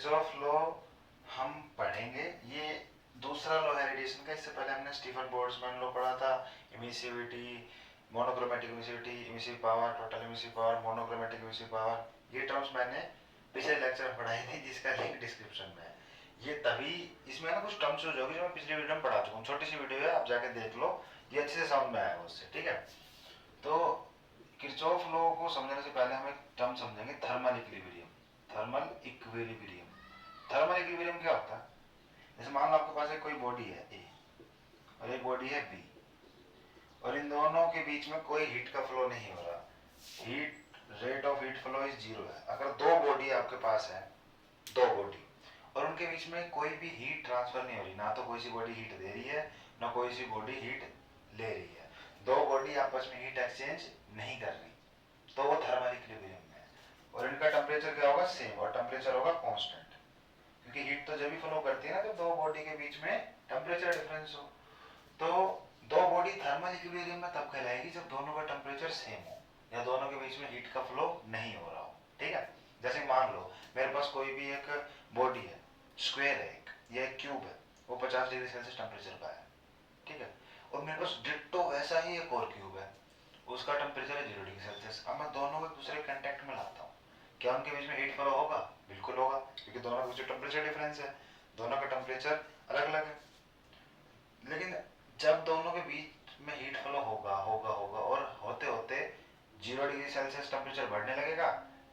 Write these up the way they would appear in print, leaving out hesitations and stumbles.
Kirchhoff law हम पढ़ेंगे। ये दूसरा लॉ है रेडिएशन का। इससे पहले हमने स्टीफन बोल्ट्जमैन लॉ पढ़ा था, emissivity, monochromatic emissivity, emissive power, total emissive power, monochromatic emissive power. ये टर्म्स मैंने पिछले लेक्चर में पढ़ाई थी, जिसका लिंक डिस्क्रिप्शन में है। ये तभी इसमें ना कुछ टर्म्स यूज होगी जो मैं पिछली वीडियो में पढ़ा चुका हूँ। छोटी सी वीडियो है, आप जाके देख लो, ये अच्छे से समझ में आएगा उससे। ठीक है, तो किरचॉफ लॉ को समझने से पहले हम एक टर्म समझेंगे, thermal equilibrium. Thermal equilibrium, thermal equilibrium क्या होता है? जैसे मान लो आपके पास एक कोई बॉडी है ए और एक बॉडी है बी, और इन दोनों के बीच में कोई हीट का फ्लो नहीं हो रहा। Heat rate of heat flow is zero है। अगर दो बॉडी आपके पास है, दो बॉडी, और उनके बीच में कोई भी हीट ट्रांसफर नहीं हो रही, ना तो कोई सी बॉडी हीट दे रही है ना कोई सी बॉडी हीट ले रही है, दो बॉडी आपस में हीट एक्सचेंज नहीं कर रही, तो वो थर्मल इक्विलिब्रियम में है। और इनका टेम्परेचर क्या होगा? सेम, और टेम्परेचर होगा कांस्टेंट, क्योंकि हीट तो जब भी फ्लो करती है ना जब दो बॉडी के बीच में टेम्परेचर डिफरेंस हो। तो दो बॉडी थर्मल इक्विलिब्रियम में तब कहलाएगी जब दोनों का टेम्परेचर सेम हो या दोनों के बीच में हीट का फ्लो नहीं हो रहा हो। ठीक है, जैसे मान लो मेरे पास कोई भी एक बॉडी है, स्क्वायर है एक, या एक क्यूब है, वो 50 डिग्री सेल्सियस टेम्परेचर का है। ठीक है, और मेरे पास डिट्टो वैसा ही एक और क्यूब है, उसका टेम्परेचर है 0 डिग्री सेल्सियस। अब मैं दोनों को एक दूसरे कांटेक्ट में लाता हूँ, क्या उनके बीच में हीट फ्लो होगा? बिल्कुल होगा, क्योंकि दोनों के बीच टेम्परेचर डिफरेंस है, दोनों का टेम्परेचर अलग अलग है। लेकिन जब दोनों के बीच में हीट फ्लो होगा होगा होगा और होते होते 0 डिग्री सेल्सियस टेम्परेचर बढ़ने लगेगा,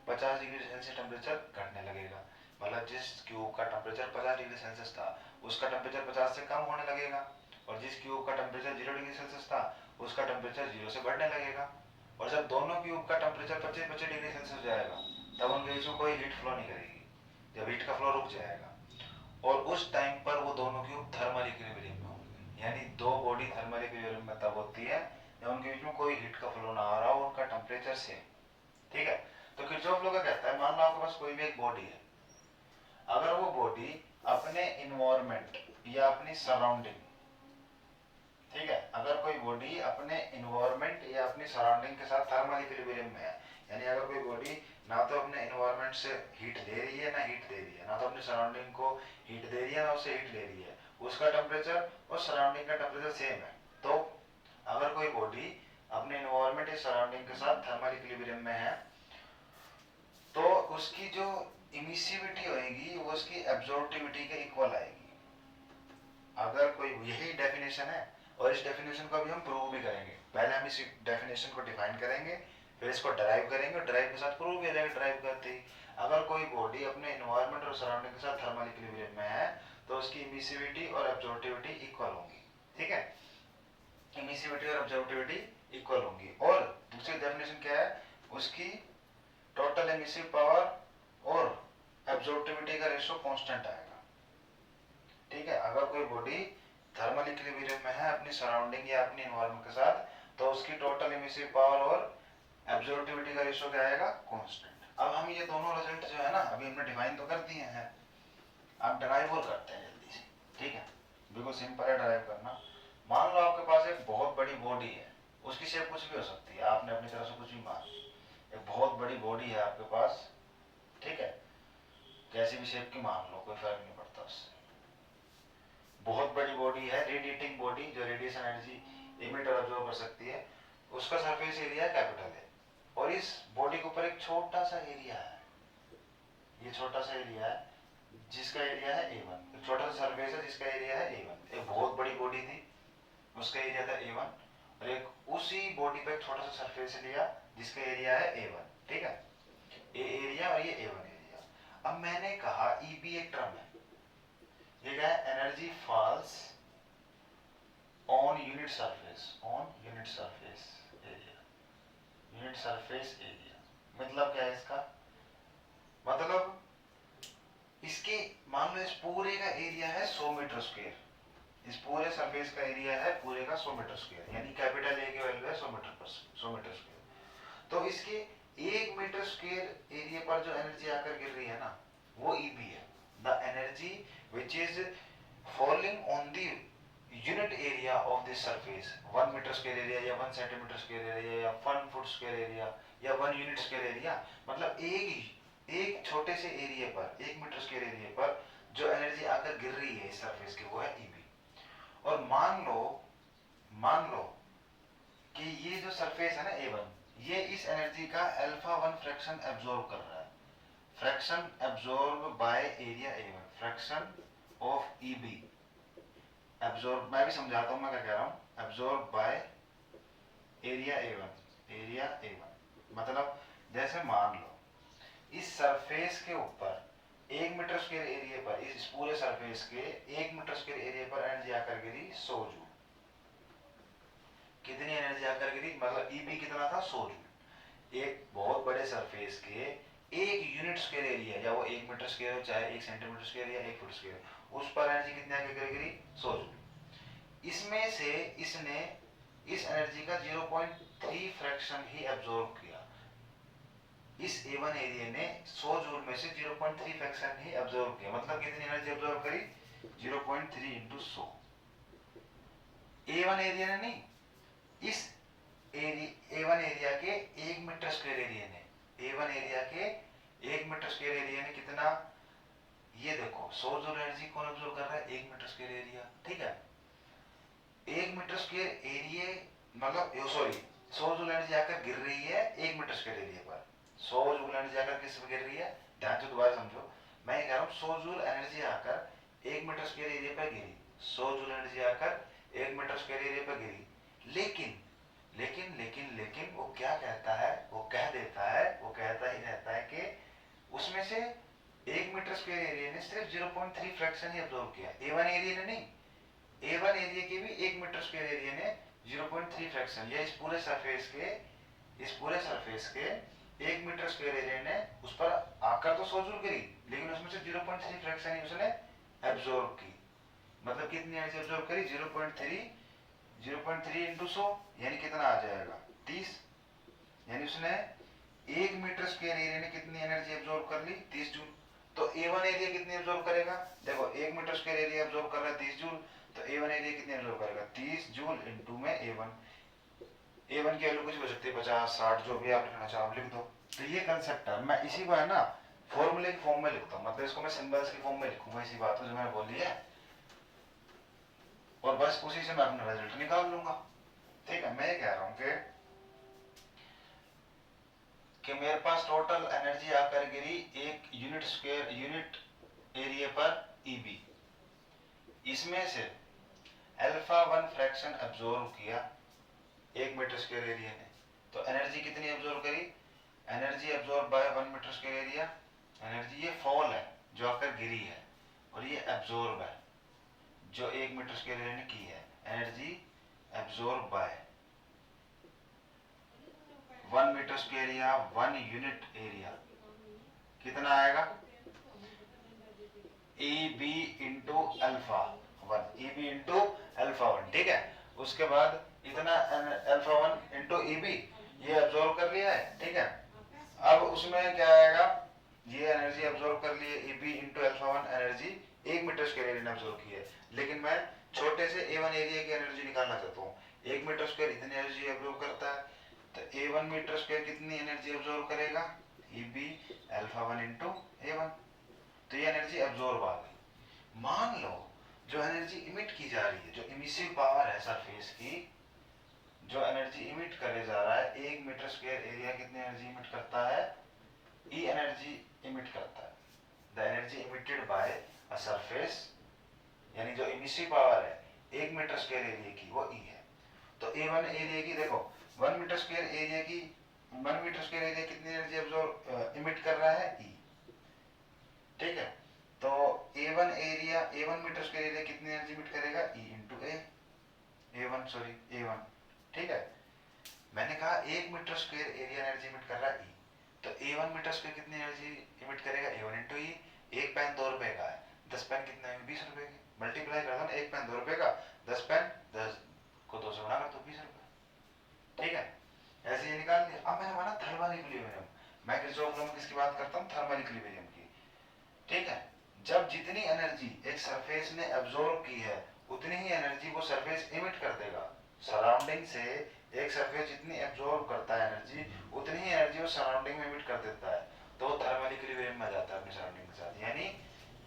50 डिग्री सेल्सियस टेम्परेचर घटने लगेगा। मतलब जिस क्यूब का टेम्परेचर 50 डिग्री सेल्सियस था उसका टेम्परेचर 50 से कम होने लगेगा, और जिस क्यूब का टेम्परेचर 0 डिग्री सेल्सियस था उसका टेम्परेचर 0 से बढ़ने लगेगा। और जब दोनों क्यूब का टेम्परेचर 25-25 डिग्री सेल्सियस हो जाएगा तब उनके बीच में कोई हीट फ्लो नहीं करेगी, जब हीट का फ्लो रुक जाएगा, और उस टाइम पर वो दोनों क्यूब थर्मल इक्विलिब्रियम में होंगे। यानी दो बॉडी थर्मल इक्विलिब्रियम में तब होती है जब उनके बीच में कोई हीट का फ्लो ना आ रहा हो, उनका टेम्परेचर सेम। ठीक है, तो किरचॉफ लॉ क्या कहता है? मान लो आपके पास कोई भी एक बॉडी है, अगर वो बॉडी अपने इन्वायरमेंट या अपनी सराउंडिंग, ठीक है, अगर कोई बॉडी अपने इन्वायरमेंट या अपनी सराउंडिंग के साथ थर्मल इक्विलिब्रियम में है, यानी अगर कोई बॉडी ना तो अपने इन्वायरमेंट से हीट दे रही है ना हीट दे रही है, ना तो अपनी सराउंडिंग को हीट दे रही है ना उससे हीट ले रही है, उसका टेम्परेचर और सराउंडिंग का टेम्परेचर सेम है, तो अगर कोई बॉडी अपने इन्वायरमेंट या सराउंडिंग के साथ थर्मल इक्विलिब्रियम में है तो उसकी जो इमिसिविटी होगी वो उसकी एब्जॉर्प्टिविटी के इक्वल आएगी। अगर कोई, यही डेफिनेशन है, और इस डेफिनेशन को अभी हम प्रूव भी करेंगे। पहले हम इस डेफिनेशन को डिफाइन करेंगे, फिर इसको ड्राइव करेंगे, और ड्राइव के साथ प्रूव भी हो जाएगा। ड्राइव करते ही अगर कोई बॉडी अपने इन्वायरमेंट और सराउंडिंग के साथ थर्मल इक्विलिब्रियम में है तो उसकी इमिसिविटी और एब्जॉर्प्टिविटी इक्वल होंगी। ठीक है, इमिसिविटी और एब्जॉर्प्टिविटी इक्वल होंगी। और दूसरी डेफिनेशन क्या है? उसकी टोटल इमिसिव पावर और एब्जॉर्प्टिविटी का रेशियो कांस्टेंट आएगा। ठीक है, अगर कोई बॉडी थर्मल इक्विलिब्रियम में है अपनी सराउंडिंग या अपनी एनवायरनमेंट के साथ, तो उसकी टोटल इमिसिव पावर और एब्जॉर्प्टिविटी का रेशियो क्या आएगा? कांस्टेंट। अब हम ये दोनों रिजल्ट जो है ना अभी हमने डिफाइन तो कर दिए हैं, अब ड्राइव और करते हैं जल्दी से। ठीक है, बिल्कुल सिंपल है ड्राइव करना। मान लो आपके पास एक बहुत बड़ी बॉडी है, उसकी शेप कुछ भी हो सकती है, आपने अपनी तरफ से कुछ भी मान ली। एक बहुत बड़ी बॉडी है आपके पास, ठीक है, कैसी भी शेप की मान लो, कोई फर्क नहीं पड़ता उससे। बहुत बड़ी बॉडी है, रेडिएटिंग बॉडी, जो रेडिएशन एनर्जी इमिट और अब्जॉर्ब कर सकती है, उसका सरफेस एरिया कैपिटल है, और इस बॉडी के ऊपर एक छोटा सा एरिया है, ये छोटा सा एरिया है जिसका एरिया है A1, एक छोटा सा सरफेस है जिसका एरिया है A1। एक बहुत बड़ी बॉडी थी, उसका एरिया था A1, और एक उसी बॉडी पे एक छोटा सा सरफेस लिया जिसका एरिया है A1। ठीक है, ए एरिया और ये A1 एरिया। अब मैंने कहा EB एक टर्म है, ये क्या है? Energy falls on unit surface, on unit surface area, unit surface area. मतलब क्या है इसका? मतलब इसके, मान लो इस पूरे का एरिया है 100 मीटर स्क्वायर, इस पूरे सरफेस का एरिया है पूरे का 100 मीटर स्क्वायर, यानी कैपिटल ए की वैल्यू है 100 मीटर स्क्वायर। तो इसके 1 मीटर स्क्वायर एरिया पर जो एनर्जी आकर गिर रही है ना वो EB है। The energy which is falling on the unit area of this surface, 1 meter square area या 1 सेंटीमीटर स्क्वायर एरिया या 1 फुट स्क्वायर एरिया या 1 यूनिट स्क्वायर एरिया, मतलब एक एक छोटे से एरिया पर, 1 मीटर स्क्वायर एरिया पर जो एनर्जी आकर गिर रही है इस सरफेस की, वो है ईबी। और मान लो कि ये जो सरफेस है ना A1, ये इस एनर्जी का α1 फ्रैक्शन एब्जॉर्ब कर रहा है। Fraction absorb by area A1, fraction of EB absorb, मैं भी समझाता हूं मैं क्या कह रहा हूं, एब्जॉर्ब बाय एरिया A1 मतलब जैसे मान लो इस सरफेस के ऊपर 1 मीटर स्क्वायर एरिया पर, इस पूरे सरफेस के 1 मीटर स्क्वायर एरिया पर एनर्जी आकर गिरी 100 जूल। कितनी एनर्जी आकर गिरी, मतलब ईबी कितना था, 100 जूल। एक बहुत बड़े सरफेस के 1 यूनिट स्क्वायर एरिया, या वो 1 मीटर स्क्वायर हो चाहे 1 सेंटीमीटर स्क्वायर या 1 फुट स्क्वायर, उस पर एनर्जी कितनी आकर गिरी, 100 जूल। इसमें से इसने इस एनर्जी का 0.3 फ्रैक्शन ही एब्जॉर्ब किया। इस A1 एरिया ने 100 जूल में से 0.3 फ्रैक्शन ही एब्जॉर्ब किया, मतलब कितनी एनर्जी एब्जॉर्ब करी, 0.3 इंटू 100। A1 एरिया ने नहीं, इस A1 एरिया के 1 मीटर स्क्वायर एरिया ने, A1 एरिया के 1 मीटर स्क्वायर एरिया ने कितना, ये देखो 100 जूल एनर्जी कौन एब्जॉर्ब कर रहा है, 1 मीटर स्क्वायर एरिया, ठीक है। 1 मीटर स्क्वायर एरिया मतलब सॉरी 100 जूल एनर्जी आकर गिर रही है 1 मीटर स्क्वायर एरिया पर। 100 जूल एनर्जी आकर किस पर गिर रही है, ध्यान से दोबारा समझो, मैं कह रहा हूँ 100 जूल एनर्जी आकर 1 मीटर स्क्वायर एरिया पर गिरी, 100 जूल एनर्जी आकर 1 मीटर स्क्वायर एरिया पर गिरी, लेकिन लेकिन लेकिन लेकिन वो क्या कहता है, वो कह देता है, वो कहता ही रहता है कि उसमें से 1 मीटर स्क्वायर एरिया ने सिर्फ 0.3 फ्रैक्शन ही एब्जॉर्ब किया, A1 एरिया ने नहीं, A1 एरिया के भी 1 मीटर स्क्वायर एरिया ने 0.3 फ्रैक्शन, या इस पूरे सरफेस के 1 मीटर स्क्वायर एरिया ने उस पर आकर तो 100 जूल गिरी, लेकिन उसमें से 0.3 फ्रैक्शन ही उसने एब्जॉर्ब की। मतलब कितनी एनर्जी एब्जॉर्ब करी, 0.3 इंटू 100 यानी कितना आ जाएगा, 30। यानी उसने 1 मीटर स्क्वायर एरिया ने कितनी एनर्जी एब्जॉर्ब कर ली, 30 जूल। तो A1 एरिया कितनी एब्जॉर्ब करेगा, देखो 1 मीटर स्क्वायर एरिया एब्जॉर्ब कर रहा है 30 जूल, तो A1 एरिया कितनी एब्जॉर्ब करेगा, 30 जूल इंटू में A1 की वैल्यू कुछ हो सकती है 50 60, जो भी आप लिखना चाहो आप लिख दो। तो ये कंसेप्ट है, मैं इसी को है ना फॉर्मूले की फॉर्म में लिखता हूँ, मतलब इसको मैं सिंबल्स की फॉर्म में लिखूंगा, इसी बात को जो मैंने बोली है, और बस उसी से मैं अपना रिजल्ट निकाल लूंगा। ठीक है, मैं ये कह रहा हूँ कि मेरे पास टोटल एनर्जी आकर गिरी 1 यूनिट एरिया पर ईबी, इसमें से α1 फ्रैक्शन एब्जॉर्ब किया 1 मीटर स्क्वायर एरिया ने, तो एनर्जी कितनी एब्जॉर्ब करी, energy absorb by 1 meter square area, energy ये फॉल है जो आकर गिरी है, और ये एब्जॉर्ब है जो 1 मीटर स्क्वायर एरिया ने की है, energy absorb by 1 meter square या 1 यूनिट एरिया, कितना आएगा, EB इंटू α1, EB इंटू α1, ठीक है। उसके बाद इतना α1 इंटू EB ये एब्जॉर्ब कर लिया है, ठीक है। अब उसमें क्या आएगा, ये एनर्जी एब्जॉर्ब कर लिए, EB into α1 energy 1 meter square area ने एब्जॉर्ब की है, लेकिन मैं छोटे से A1 एरिया की एनर्जी निकालना चाहता हूँ। 1 मीटर स्क्वायर इतनी एनर्जी एब्जॉर्ब करता है, तो A1 मीटर स्क्वायर कितनी एनर्जी एब्जॉर्ब करेगा, EB α1 इंटू A1, तो ये एनर्जी एब्जॉर्ब आ गई। मान लो जो एनर्जी इमिट की जा रही है, जो इमिसिव पावर है सरफेस की, जो एनर्जी इमिट करे जा रहा है, 1 मीटर स्क्वायर एरिया कितनी एनर्जी इमिट करता है, E एनर्जी इमिट करता है। The energy emitted by a surface, यानी जो इमिसिव पावर है 1 मीटर स्क्वायर एरिया की, वो E है। तो A1 एरिया की देखो 1 मीटर स्क्वायर एरिया की, 1 मीटर स्क्वायर एरिया कितनी एनर्जी एब्जॉर्ब इमिट कर रहा है, E, ठीक है। तो A1 मीटर स्क्वायर एरिया कितनी एनर्जी इमिट करेगा, E इंटू A1, ठीक है। मैंने कहा 1 meter square area energy emit कर रहा है E, तो A1 मीटर स्क्वायर कितनी एनर्जी इमिट करेगा, A1 इंटू E। एक पेन 2 रुपए का है, 10 पेन कितने हैं, 20 रुपए के, मल्टीप्लाई कर दो ना, एक पेन 2 रुपए का, 10 पेन 10 को 2 से गुणा कर दो, 20 रुपए, ठीक है। ऐसे ये निकाल लिया। अब मैंने माना थर्मल इक्विलिब्रियम, मैं किरचॉफ लॉ में किसकी बात करता हूँ, थर्मल इक्विलिब्रियम की, ठीक है। जब जितनी एनर्जी एक सरफेस ने एब्जॉर्ब की है, उतनी ही एनर्जी वो सरफेस इमिट कर देगा सराउंडिंग से। एक सरफेस जितनी एब्जॉर्ब करता है एनर्जी, उतनी ही एनर्जी वो सराउंडिंग में इमिट कर देता है। तो थर्मल इक्विलिब्रियम में जाता है अपनी सराउंडिंग के साथ। यानी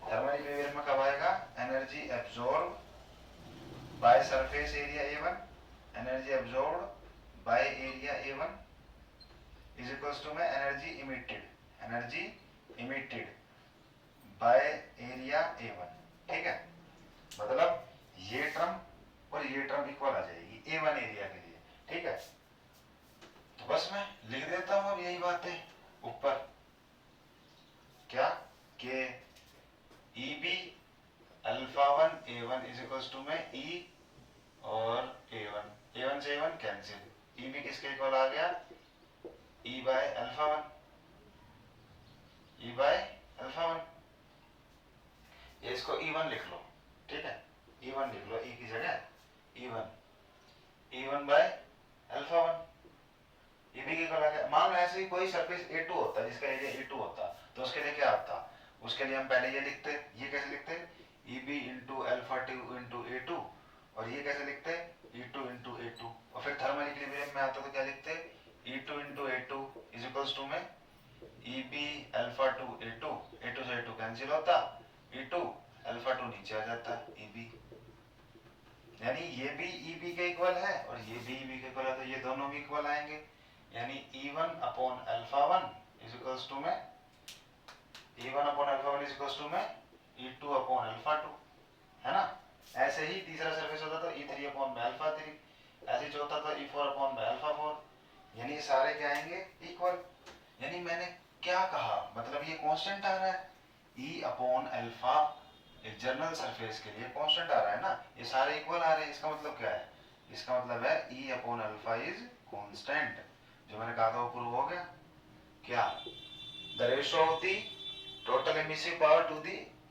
थर्मल इक्विलिब्रियम में कब आएगा, energy absorb by surface area A1, energy absorb by area A1 is equals to में energy emitted by area A1। ठीक है, मतलब ये टर्म और ये टर्म इक्वल आ जाएगी A1 एरिया के लिए। ठीक है, तो बस मैं लिख देता हूं अब यही बातें ऊपर, क्या कि EB alpha 1 A1 is equals to में E और A1 से A1 कैंसिल, EB किसके इक्वल आ गया, E बाय अल्फा 1, ये इसको E1 लिख लो। ठीक है, E1 लिख लो, E की जगह E1 बाय अल्फा 1, EB की इक्वल आ गया। मान लो ऐसे ही कोई सरफेस A2 होता जिसका एरिया A2 होता तो उसके लिए क्या आता, उसके लिए हम पहले ये लिखते, ये कैसे लिखते, EB into alpha 2 into A2, और ये कैसे लिखते, E2 इंटू A2, और फिर थर्मल इक्विलिब्रियम में आता तो क्या लिखते, E2 into A2 is equals to में EB अल्फा 2 A2, A2 से A2 कैंसिल होता, E2 अल्फा 2 नीचे आ जाता, EB, यानी ये भी EB के इक्वल है और ये भी EB के इक्वल है, तो ये दोनों भी इक्वल आएंगे। यानी E1 upon alpha 1 is equals to में E1 upon alpha 1 is equals to में E2 अपॉन अल्फा 2, है ना। ऐसे ही तीसरा सरफेस होता तो E3 अपॉन में अल्फा 3, ऐसे ही चौथा तो E4 अपॉन में अल्फा 4, यानी ये सारे क्या आएंगे, इक्वल। यानी मैंने क्या कहा, मतलब ये कांस्टेंट आ रहा है, E अपॉन अल्फा एक जनरल सरफेस के लिए कांस्टेंट आ रहा है ना, ये सारे इक्वल आ रहे हैं, इसका मतलब क्या है, इसका मतलब है E upon alpha is constant. जो मैंने कहा था वो प्रूव हो गया। क्या, the ratio of the total emissive power to the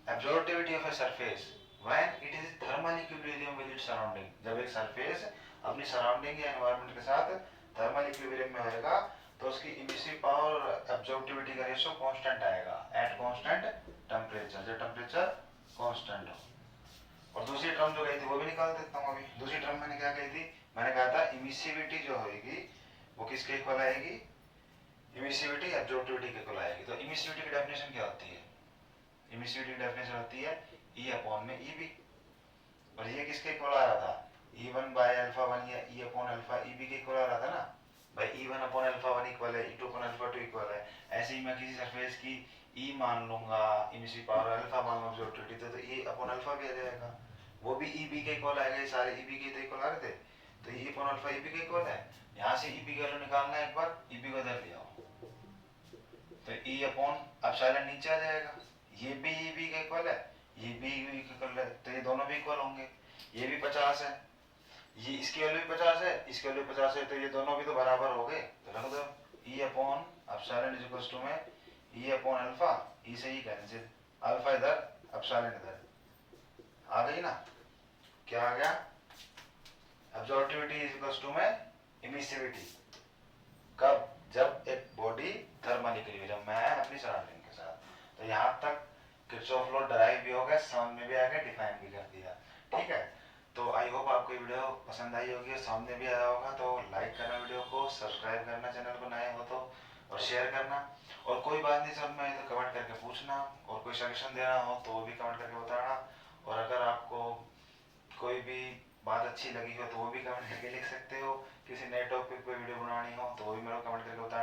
absorbivity of a surface when it is thermal equilibrium with its surrounding, जब एक सरफेस अपनी सराउंडिंग या एनवायरनमेंट के साथ थर्मल इक्विलिब्रियम में होगा तो उसकी इमिसिव पावर और एब्जॉर्बिविटी का रेशियो कांस्टेंट आएगा एट कांस्टेंट टेंपरेचर, जब टेंपरेचर कांस्टेंट हो। और दूसरी टर्म जो गई थी वो भी निकाल देता हूं अभी। दूसरी टर्म मैंने क्या कही थी, मैंने कहा था इमिसिविटी जो होगी वो किसके इक्वल आएगी, इमिसिविटी एब्जॉर्बिविटी के इक्वल आएगी। तो इमिसिविटी की डेफिनेशन क्या होती है, इमिसिविटी की डेफिनेशन होती है E अपॉन में EB, और ये किसके इक्वल आ रहा था, E1 बाय अल्फा 1 या E अपॉन अल्फा EB के इक्वल आ रहा था ना भाई, E1 अपॉन अल्फा 1 इक्वल है, E2 अपॉन अल्फा 2 इक्वल है। ऐसे ही मैं किसी सरफेस की E मान लूंगा, इमिसिव पावर अल्फा मान लूंगा एब्जॉर्बिविटी, तो E अपॉन अल्फा भी आ जाएगा, वो भी EB के इक्वल आएगा। ये सारे EB के तो इक्वल आ रहे थे, तो E अपॉन अल्फा EB के इक्वल है। यहाँ से EB का वैल्यू निकालना है, एक बार EB को इधर ले आओ तो E अपॉन एप्सिलॉन नीचे आ जाएगा, ये भी EB के इक्वल है, ये भी EB के इक्वल है, तो ये दोनों भी इक्वल होंगे। ये भी 50 है, ये इसकी वैल्यू भी 50 है, इसकी वैल्यू 50 है, तो ये दोनों भी तो बराबर हो गए, तो रख दो E upon epsilon is equal to में E अपॉन अल्फा, E से ही कैंसिल, अल्फा इधर एप्सिलॉन इधर, आ गई ना। क्या आ गया, एब्जॉर्बिविटी इज इक्वल टू में इमिसिविटी, कब, जब एक बॉडी थर्मल इक्विलिब्रियम में है अपनी सराउंडिंग के साथ। तो यहाँ तक किरचॉफ लॉ डराइव भी हो गया, समझ में भी आ गया, डिफाइन भी कर दिया। ठीक है, तो आई होप आपको ये वीडियो पसंद आई होगी, सामने भी आया होगा। तो लाइक करना वीडियो को, सब्सक्राइब करना चैनल को नए हो तो, और शेयर करना। और कोई बात नहीं समझ में आई तो कमेंट करके पूछना, और कोई सजेशन देना हो तो वो भी कमेंट करके बताना। और अगर आपको कोई भी बात अच्छी लगी हो तो वो भी कमेंट करके लिख सकते हो। किसी नए टॉपिक पे वीडियो बनानी हो तो वो भी मेरे को कमेंट करके बताना।